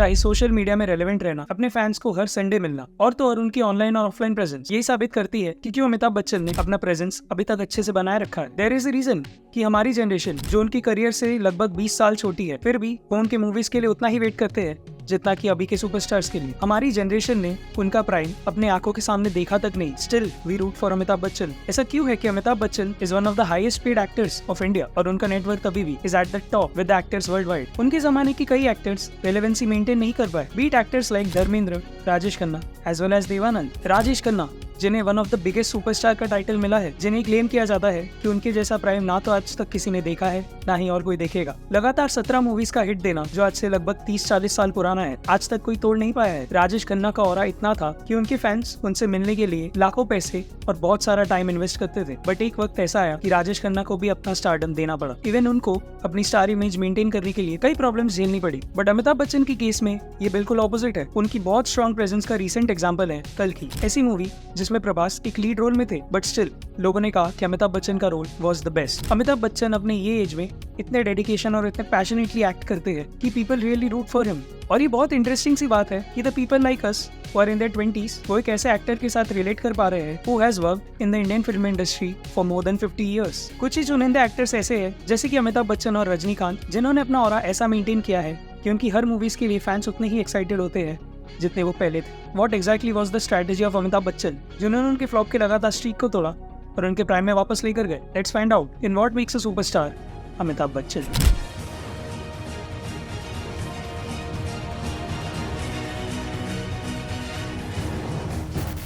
चाहे social media में relevant रहना, अपने फैंस को हर संडे मिलना और तो और उनकी ऑनलाइन और ऑफलाइन प्रेजेंस यही साबित करती है कि क्यों अमिताभ बच्चन ने अपना प्रेजेंस अभी तक अच्छे से बनाए रखा है। देयर इज अ रीजन कि हमारी जनरेशन जो उनकी करियर से लगभग 20 साल छोटी है, फिर भी वो उनके मूवीज के लिए उतना ही वेट करते हैं जितना कि अभी के सुपरस्टार्स के लिए। हमारी जनरेशन ने उनका प्राइम अपने आंखों के सामने देखा तक नहीं, still we root for Amitabh Bachchan. ऐसा क्यों है कि Amitabh Bachchan is one of the highest paid actors of India और उनका नेटवर्क अभी भी is at the top with actors world wide. उनके जमाने के कई एक्टर्स रेलेवेंसी मेंटेन नहीं कर पाए, beat actors like Dharmendra, Rajesh Khanna as well as Devanand. Rajesh Khanna जिन्हें one of the biggest superstar का टाइटल मिला है, जिन्हें क्लेम किया जाता है कि उनके जैसा प्राइम ना तो आज तक किसी ने देखा है ना ही और कोई देखेगा। लगातार 17 मूवीज का हिट देना जो आज से लगभग 30-40 साल पुराना है, आज तक कोई तोड़ नहीं पाया है। राजेश खन्ना का ऑरा इतना था कि उनके फैंस उनसे मिलने के लिए लाखों पैसे और बहुत सारा टाइम इन्वेस्ट करते थे। बट एक वक्त ऐसा आया कि राजेश खन्ना को भी अपना स्टारडम देना पड़ा। इवन उनको अपनी स्टार इमेज मेंटेन करने के लिए कई प्रॉब्लम्स झेलनी पड़ी। बट अमिताभ बच्चन की केस में ये बिल्कुल ऑपोजिट है। उनकी बहुत स्ट्रॉन्ग प्रेजेंस का रिसेंट एग्जाम्पल है कल की, ऐसी मूवी जिसमें प्रभास एक लीड रोल में थे, बट स्टिल लोगों ने कहा कि अमिताभ बच्चन का role was the best. Amitabh Bachchan अपने ये एज में इतने डेडिकेशन और इतने पैशनेटली एक्ट करते हैं कि people really root for him. और ये बहुत इंटरेस्टिंग सी बात है कि the people like us who are in their 20s वो एक ऐसे एक्टर के साथ रिलेट कर पा रहे हैं who has worked in the Indian film industry for more than 50 years. कुछ ही चुनिंदा एक्टर्स ऐसे हैं जैसे कि अमिताभ बच्चन और रजनीकांत, जिन्होंने अपना ऑरा ऐसा मेंटेन किया है कि उनकी हर मूवीज के लिए फैंस उतने ही एक्साइटेड होते हैं जितने वो पहले थे। What exactly was the strategy of Amitabh Bachchan जिन्होंने उनके फ्लॉप के लगातार स्ट्रीक को तोड़ा और उनके प्राइम में वापस लेकर गए? Let's find out in what makes a superstar Amitabh Bachchan.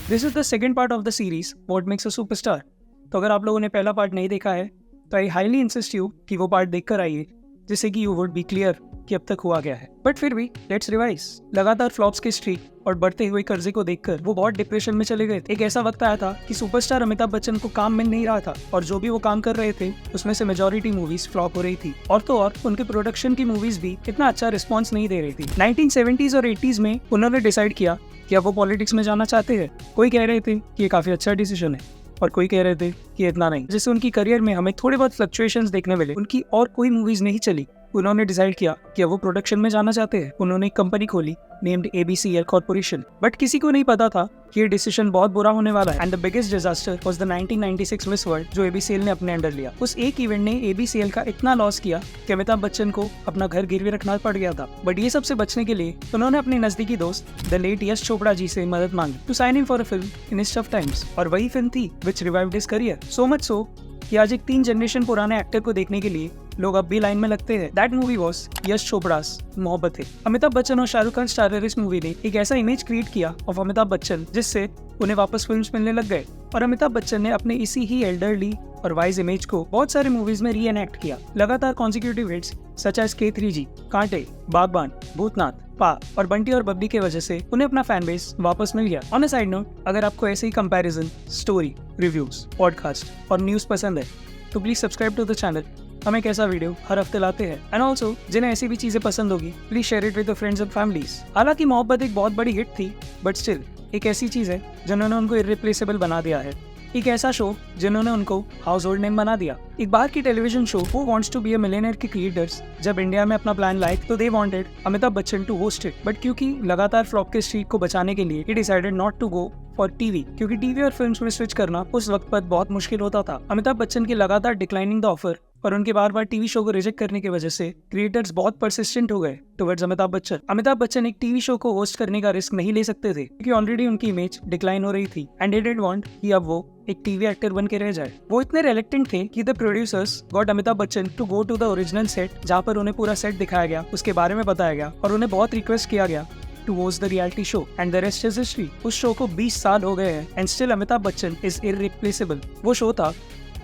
This is the second part of the series What Makes a Superstar। तो अगर आप लोगों ने पहला पार्ट नहीं देखा है तो आई हाईली इंसिस्ट यू कि वो पार्ट देखकर आइए, जिससे कि यू वुड बी क्लियर कि अब तक हुआ गया है। बट फिर भी लेट्स रिवाइज। लगातार फ्लॉप्स के स्ट्रीक और बढ़ते हुए कर्जे को देखकर वो बहुत डिप्रेशन में चले गए थे। एक ऐसा वक्त आया था कि सुपरस्टार अमिताभ बच्चन को काम मिल नहीं रहा था और जो भी वो काम कर रहे थे उसमें से मेजॉरिटी मूवीज फ्लॉप हो रही थी और तो और उनके प्रोडक्शन की मूवीज भी इतना अच्छा रिस्पॉन्स नहीं दे रही थी। 1970s और 80s में उन्होंने डिसाइड किया कि अब वो पॉलिटिक्स में जाना चाहते हैं। कोई कह रहे थे कि ये काफी अच्छा डिसीजन है और कोई कह रहे थे कि इतना नहीं, जिससे उनकी करियर में हमें थोड़े बहुत फ्लक्चुएशंस देखने मिले। उनकी और कोई मूवीज नहीं चली। उन्होंने डिसाइड किया कि अब वो प्रोडक्शन में जाना चाहते हैं। उन्होंने एक कंपनी खोली नेम्ड ABCL कॉर्पोरेशन। बट किसी को नहीं पता था कि ये डिसीजन बहुत बुरा होने वाला है। And the biggest disaster was the 1996 miss world जो ABCL ने अपने अंडर लिया। उस एक इवेंट ने ABCL का इतना लॉस किया कि अमिताभ बच्चन को अपना घर गिरवी रखना पड़ गया था। बट ये सबसे बचने के लिए उन्होंने अपने नजदीकी दोस्त द लेट यश चोपड़ा जी से मदद मांगी to sign in for a film in his tough times. और वही फिल्म थी which revived his career so much so कि आज एक 3 जनरेशन पुराने एक्टर को देखने के लिए लोग अब भी लाइन में लगते हैं। दैट मूवी वॉज यश चोपड़ास मोहब्बत है। अमिताभ बच्चन और शाहरुख खान स्टारर इस मूवी ने एक ऐसा इमेज क्रिएट किया ऑफ अमिताभ बच्चन जिससे उन्हें वापस फिल्म्स मिलने लग गए। और अमिताभ बच्चन ने अपने इसी ही एल्डरली और वाइज इमेज को बहुत सारे मूवीज में रीएनैक्ट किया। लगातार consecutive hits such as K3G, कांटे, बागबान, भूतनाथ, पा और बंटी और बबली के वजह से उन्हें अपना फैन बेस वापस मिल गया। ऑन अ साइड नोट, अगर आपको ऐसे ही कंपैरिजन, स्टोरी, रिव्यूज, पॉडकास्ट और न्यूज पसंद है तो please subscribe to the channel. हम एक ऐसा वीडियो हर हफ्ते लाते हैं। एंड ऑल्सो जिन्हें ऐसी भी चीजें पसंद होगी please share it with friends and families. हालांकि मोहब्बत एक बहुत बड़ी हिट थी, बट स्टिल एक ऐसी चीज है जिन्होंने उनको इर्रिप्लेसेबल बना दिया है। एक ऐसा शो जिन्होंने उनको हाउस होल्ड नेम बना दिया। एक बार की television show who wants to be a millionaire के क्रिएटर्स जब इंडिया में अपना प्लान लाए तो they wanted Amitabh Bachchan to host it. But क्योंकि लगातार फ्लॉप के स्ट्रीक को बचाने के लिए ही decided not to go for TV, क्योंकि टीवी और फिल्म्स में स्विच करना उस वक्त पर बहुत मुश्किल होता था। अमिताभ बच्चन की लगातार डिक्लाइनिंग द ऑफर और उनके बार बार टीवी शो को रिजेक्ट करने की वजह से क्रिएटर्स बहुत परसिस्टेंट हो गए टुवर्ड्स अमिताभ बच्चन। अमिताभ बच्चन एक टीवी शो को होस्ट करने का रिस्क नहीं ले सकते थे क्योंकि ऑलरेडी उनकी इमेज डिक्लाइन हो रही थी एंड दे डिडंट वांट कि अब वो एक टीवी एक्टर बन के रह जाए। वो इतने रिलेक्टेंट थे कि the producers got Amitabh Bachchan to go to the original set, जहाँ पर उन्हें पूरा सेट दिखाया गया, उसके बारे में बताया गया और उन्हें बहुत रिक्वेस्ट किया गया to host the reality show and the rest is history. उस शो को 20 साल हो गए हैं and still Amitabh Bachchan is irreplaceable. वो शो था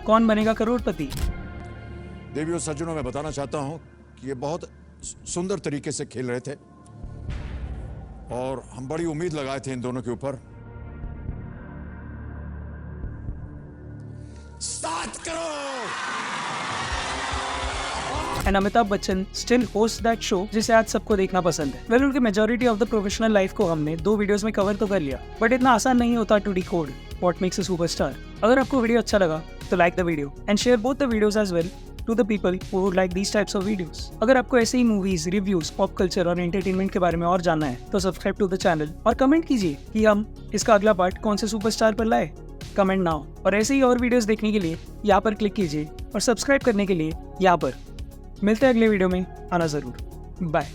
कौन बनेगा करोड़पति। देवियों सज्जनों, मैं बताना चाहता हूं कि ये बहुत सुंदर तरीके से खेल रहे थे और हम बड़ी उम्मीद लगाए थे इन दोनों के ऊपर। 7 crore. And Amitabh Bachchan still host that show जिसे आज सबको देखना पसंद है। वेल, उनकी majority of the professional life को हमने 2 वीडियोस में कवर तो कर लिया, बट इतना आसान नहीं होता to decode what makes a superstar. अगर आपको वीडियो अच्छा लगा तो like the video and share both the videos as well to the people who would like these types of videos. अगर आपको ऐसे ही मूवीज, रिव्यूज, पॉप कल्चर और एंटरटेनमेंट के बारे में और जानना है तो सब्सक्राइब टू द चैनल और कमेंट कीजिए कि हम इसका अगला पार्ट कौन से सुपरस्टार पर लाए। Comment now. और ऐसे ही और वीडियोस देखने के लिए यहाँ पर क्लिक कीजिए और सब्सक्राइब करने के लिए यहाँ पर। मिलते हैं अगले वीडियो में, आना ज़रूर। बाय।